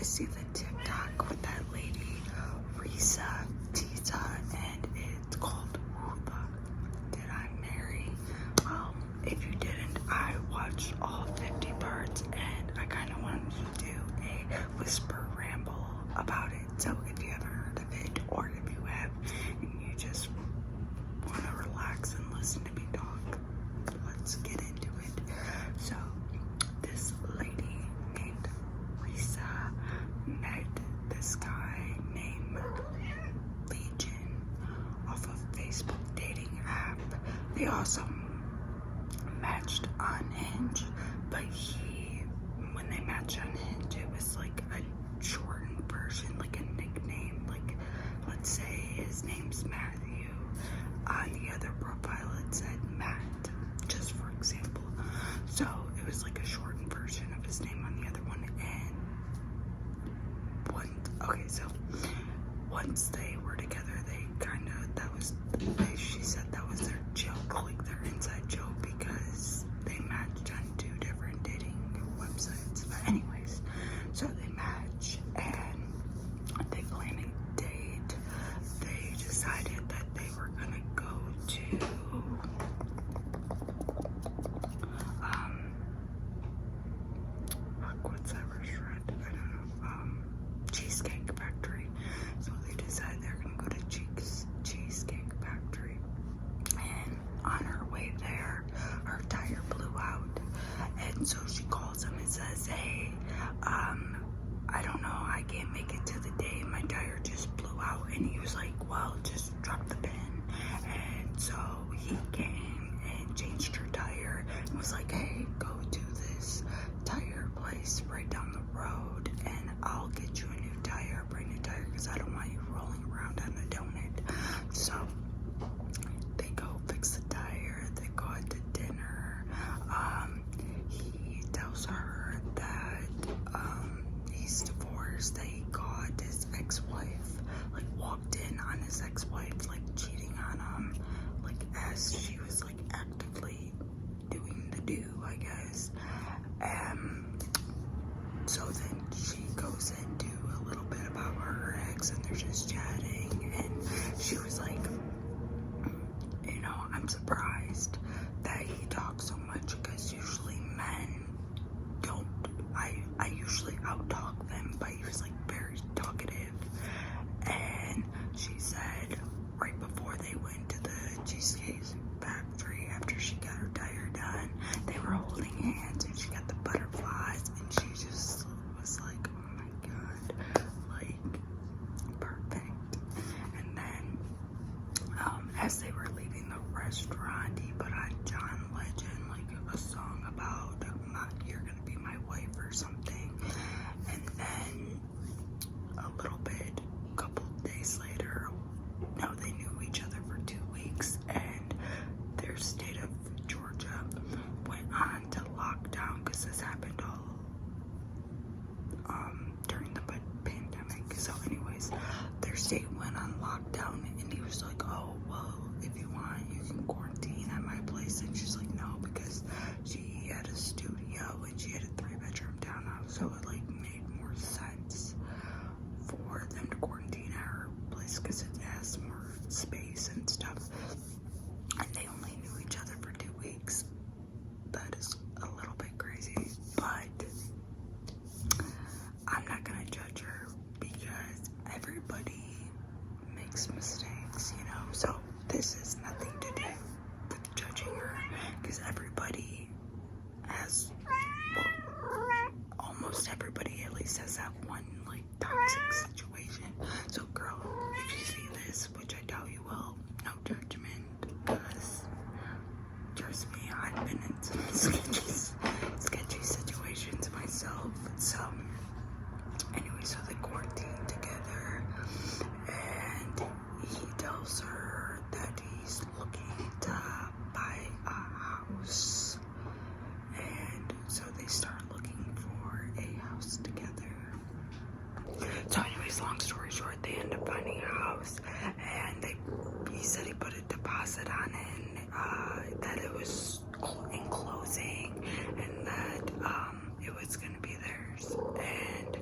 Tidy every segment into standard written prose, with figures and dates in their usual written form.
I see the TikTok with that lady, Risa Tisa, and it's called Who the Did I Marry? If you didn't, I watched all 50 parts, and I kind of wanted to do a whisper ramble about it. So if you haven't heard of it, or if you have, and you just want to relax and listen to me talk, let's get into it. So this lady named Risa met this guy named Legion off of Facebook dating app. They also matched on Hinge, but when they matched on Hinge, it was like a shortened version, like a nickname. Like, let's say his name's Matthew. On the other profile, it said Matt, just for example. So it was like a shortened version of his name on the other one. And once they were together, she said that was their joke, like their inside joke, because they matched on 2 different dating websites. But anyways, so they match and they plan a date. They decided that they were gonna go to what's that restaurant? I don't know. Cheesecake Factory. So they decided they're gonna go to Cheesecake Factory. And on her way there, her tire blew out. And so she calls him and says, hey, I don't know, I can't make it to the day. My tire just blew out. And he was like, well, just drop the pin. And so he came and changed her tire and was like, hey, go to this tire place right down the road and I'll get you a new tire, brand new tire, because I don't want you rolling around on a donut. So they go fix the tire, they go out to dinner. He tells her that he's divorced, that he caught his ex-wife, like walked in on his ex-wife, like cheating on him, like as she was like actively doing the do, I guess. So then she goes into a little bit about her ex, and they're just chatting, and she was like, you know, I'm surprised that he talks so much, because usually men don't. I usually out-talk them, but he was like very talkative. And she said right before they went to the Cheesecake Factory, after she got her tire done, they were holding hands and she got the butterflies, and she just was like, oh my god, like perfect. And then as they were leaving the restaurant, he put on John Legend, like a song about you're gonna be my wife or something. And then a little bit, a couple days later, no, they knew each other for 2 weeks, and their state of Georgia went on to lockdown, because this happened all during the pandemic. So anyways, their state went on lockdown, and he was like, oh, well, if you want, you can quarantine at my place. And she's like, no, because she had a studio and she had a 3-bedroom townhouse, so it like made more sense for them to quarantine at her place, because it has more space and stuff. And they only knew each other for 2 weeks. That is a little bit crazy, but I'm not gonna judge her, because everybody makes mistakes, you know. So this has nothing to do with judging her, because everybody has, well, almost everybody at least has that one like toxic situation. So girl, if you see this, which I doubt you will, no judgment, because trust me, I've been in some sketchy situations myself. So anyway, so they quarantined together, and he tells her that he's looking to buy a house, and so they start looking for a house together. So anyways, long story short, they end up finding a house, and he said he put a deposit on it, that it was in closing, and that it was gonna be theirs. And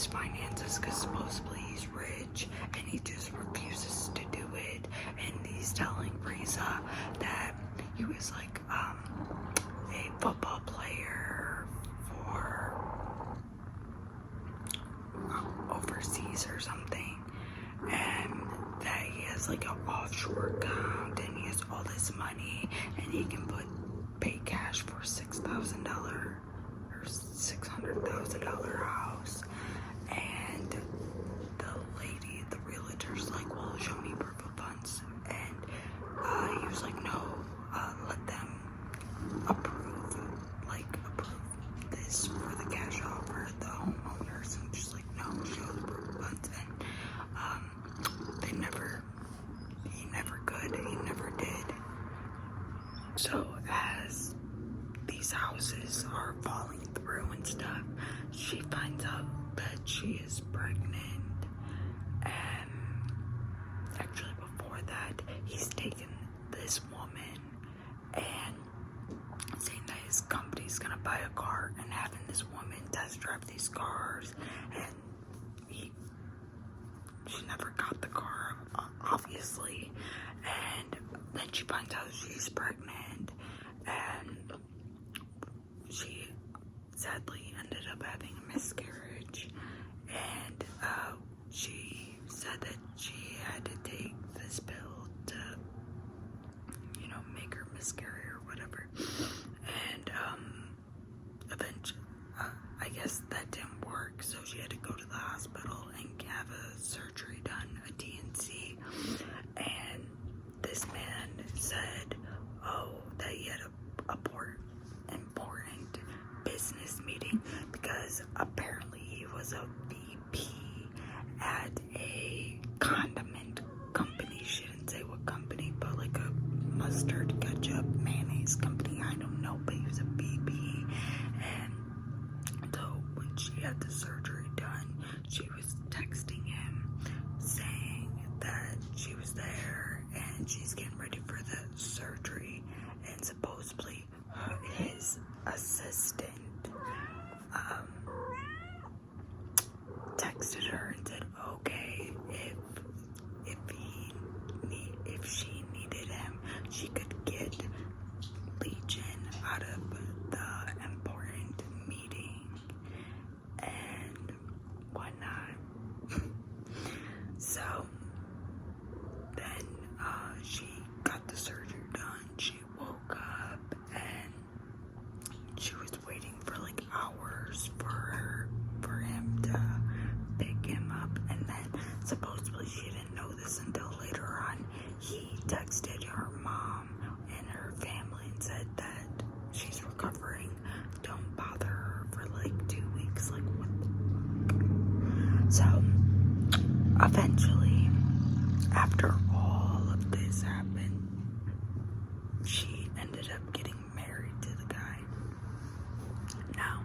his finances because supposedly he's rich and he just refuses to do it. And he's telling Reza that he was like a football player for overseas or something, and that he has like an offshore account and he has all this money and he can pay cash for $6,000 or $600,000 house. And the lady, the realtor's like, well, show me proof of funds. And he was like, no, let them approve this for the cash offer, the homeowners. And just like, no, show the proof of funds. And he never could, he never did. So as these houses are falling through and stuff, she finds out that she is pregnant. And actually before that, he's taken this woman and saying that his company's gonna buy a car and having this woman test drive these cars, and she never got the car, obviously. And then she finds out she's pregnant, and she sadly ended up having a miscarriage. And she said that she had to take this pill to, make her miscarry or whatever. And eventually, I guess that didn't work, so she had to go to the hospital and have a surgery done, a DNC. And this man said, that he had a important business meeting because apparently he was a VP at a condiment company. She didn't say what company, but like a mustard, ketchup, mayonnaise company. I don't know, but he was a VP. And so when she had the surgery done, she was texting him saying that she was there and she's getting ready for the surgery. And supposedly his assistant texted her and said, okay, if she needed him, she could get Legion out of the important meeting and whatnot. So then she got the surgery done. She woke up and she was waiting for like hours for him to pick him up. And then supposedly she didn't know this until later on. He texted her mom and her family and said that she's recovering. Don't bother her for like 2 weeks. Like, what the fuck? So eventually, after all of this happened, she ended up getting married to the guy. Now,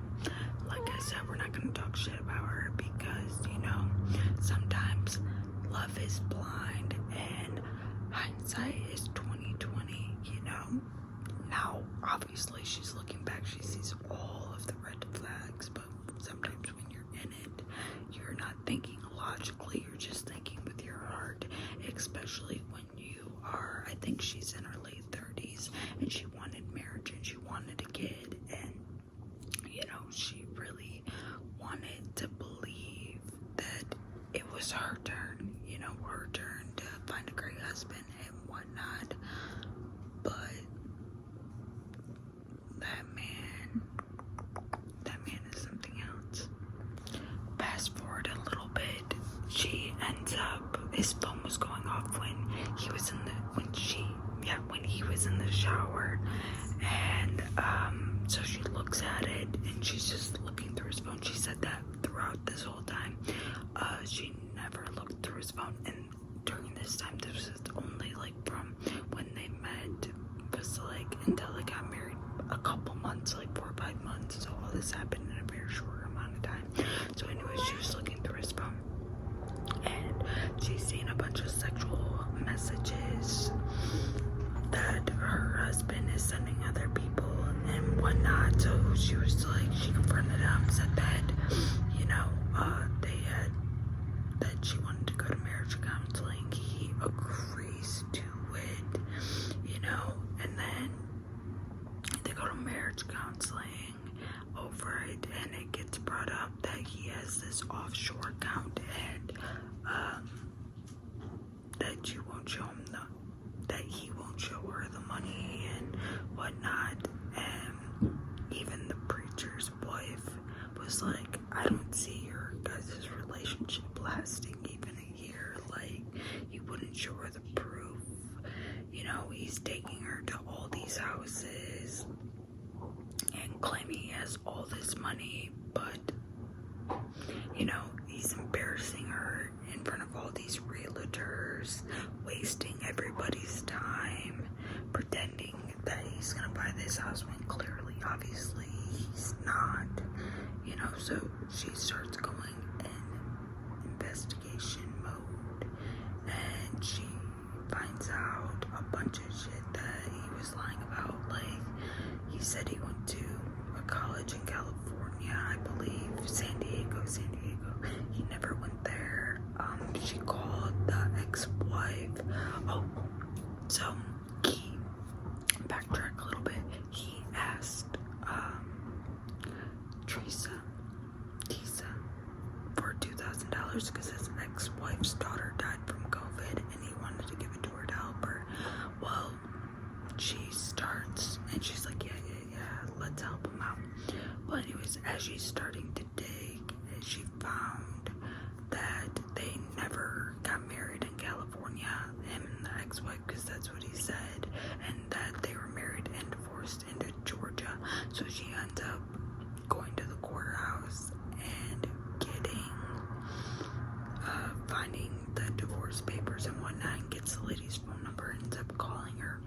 like I said, we're not going to talk shit about her because, sometimes love is blind and hindsight is 20/20, Now, obviously, she's looking back, she sees all of the red flags, but sometimes when you're in it, you're not thinking logically, you're just thinking with your heart, especially when you are, I think she's in her late 30s, and she wanted marriage, and she wanted a kid, and, she really wanted to believe that it was her turn, her turn to find a great husband and whatnot. But that man is something else. Fast forward a little bit, she ends up, his phone was going off when he was in the shower, and so she looks at it and she's just looking through his phone. She said that throughout this whole time, she never looked through his phone, and during this time, this was only like from when they met, was like until they got married, a couple months, like 4 or 5 months. So all this happened in a very short amount of time. So anyways, she was looking through his phone and she's seen a bunch of sexual messages that her husband is sending other people and whatnot. So she was like, she confronted him, said that, they brought up that he has this offshore account and that you won't show him that he won't show her the money and whatnot. And even the preacher's wife was like, I don't see your guys' relationship lasting even a year. Like, you wouldn't show her the proof. You know, he's taking her to all these houses and claiming he has all this money, but, you know, he's embarrassing her in front of all these realtors, wasting everybody's time, pretending that he's gonna buy this house when clearly, obviously, he's not. You know, so she starts going in investigation mode, and she finds out a bunch of shit that he was lying about. Like, he said he went to a college in California, I believe, San Diego. He never went there. She called the ex-wife. Oh, so he, backtrack a little bit, he asked Tisa for $2,000 because his ex-wife's daughter died from COVID and he wanted to give it to her to help her. Well, she starts and she's like, yeah, let's help him out. Well, anyways, as she's starting to dig, she found that they never got married in California, him and the ex-wife, because that's what he said, and that they were married and divorced into Georgia. So she ends up going to the courthouse and finding the divorce papers and whatnot, and gets the lady's phone number and ends up calling her.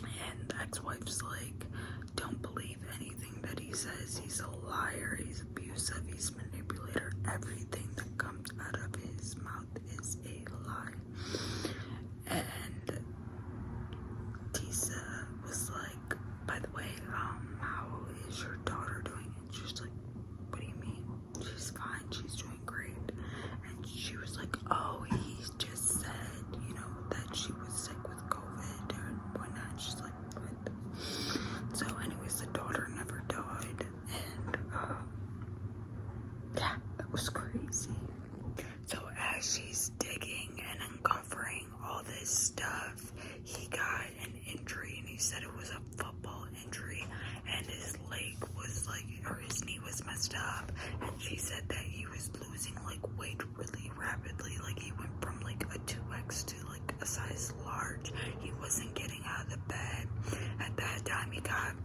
And the ex-wife's like, don't believe anything that he says. He's a liar, he's abusive, he's a manipulator. Everything that comes out of his mouth is a lie. And Tisa was like, by the way, how is your daughter doing? And she's like, what do you mean? She's fine, she's doing great. And she was like, oh, he just said, you know, that she was sick with COVID and whatnot. She's like, what? So anyways, the daughter never died, and yeah, that was crazy. So as she's digging and uncovering all this stuff, he got an injury, and he said it was a football injury, and his leg was like, or his knee was messed up, and she said that he was losing like weight really rapidly. Like, he went from like a 2X to like a size large. He wasn't getting out of the bed. At that time, he got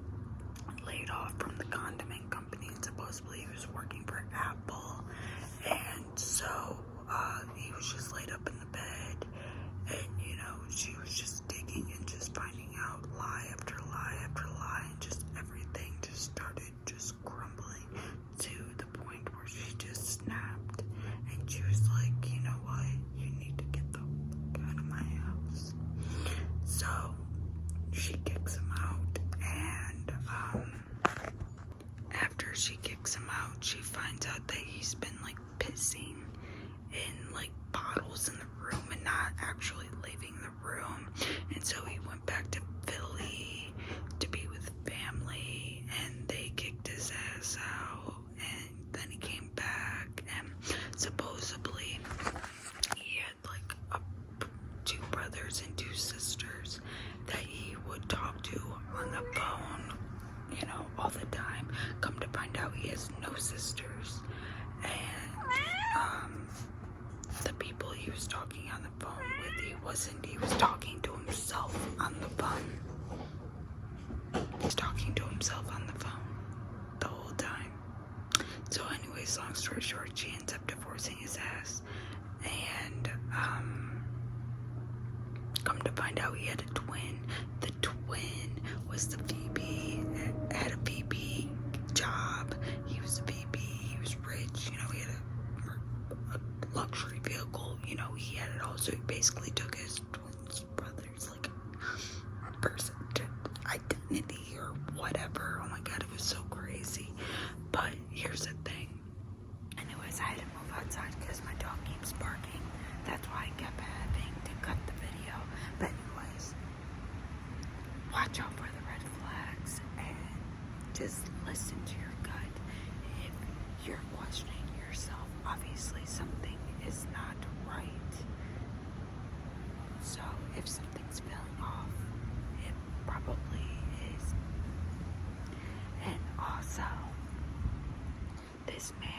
laid off from the condiment company, and supposedly he was working for Apple. And so he was just laid up in the bed, and you know, she was just digging and just finding out lie after lie after lie, and just everything just started just crumbling to the point where she just snapped, and she was like, you know what, you need to get the fuck out of my house. So she kicks him out, and after she kicks him out, she finds out that he's been like pissing in like bottles in the room and not actually leaving the room. And so he went back to Philly to be with family, and they kicked his ass out, and then he came back, and supposedly he had like two brothers and two sisters that he would talk to on the phone, you know, all the time. Come to find out, he has no sisters, and the people he was talking on the phone with, he was talking to himself on the phone. He's talking to himself on the phone the whole time. So anyways, long story short, she ends up divorcing his ass, and come to find out, he had a twin. The twin was the VP, had a VP job. He was a VP, he was rich, you know, he had a luxury vehicle, you know, he had it all. So he basically took his twin brother's like person identity or whatever. Oh my god, it was so crazy. But here's the thing. Anyways, I had to move outside because my dog keeps barking. That's why I kept having to cut the video. But anyways, watch out for the red flags and just listen to your gut. If your obviously something is not right. So if something's feeling off, it probably is. And also, this man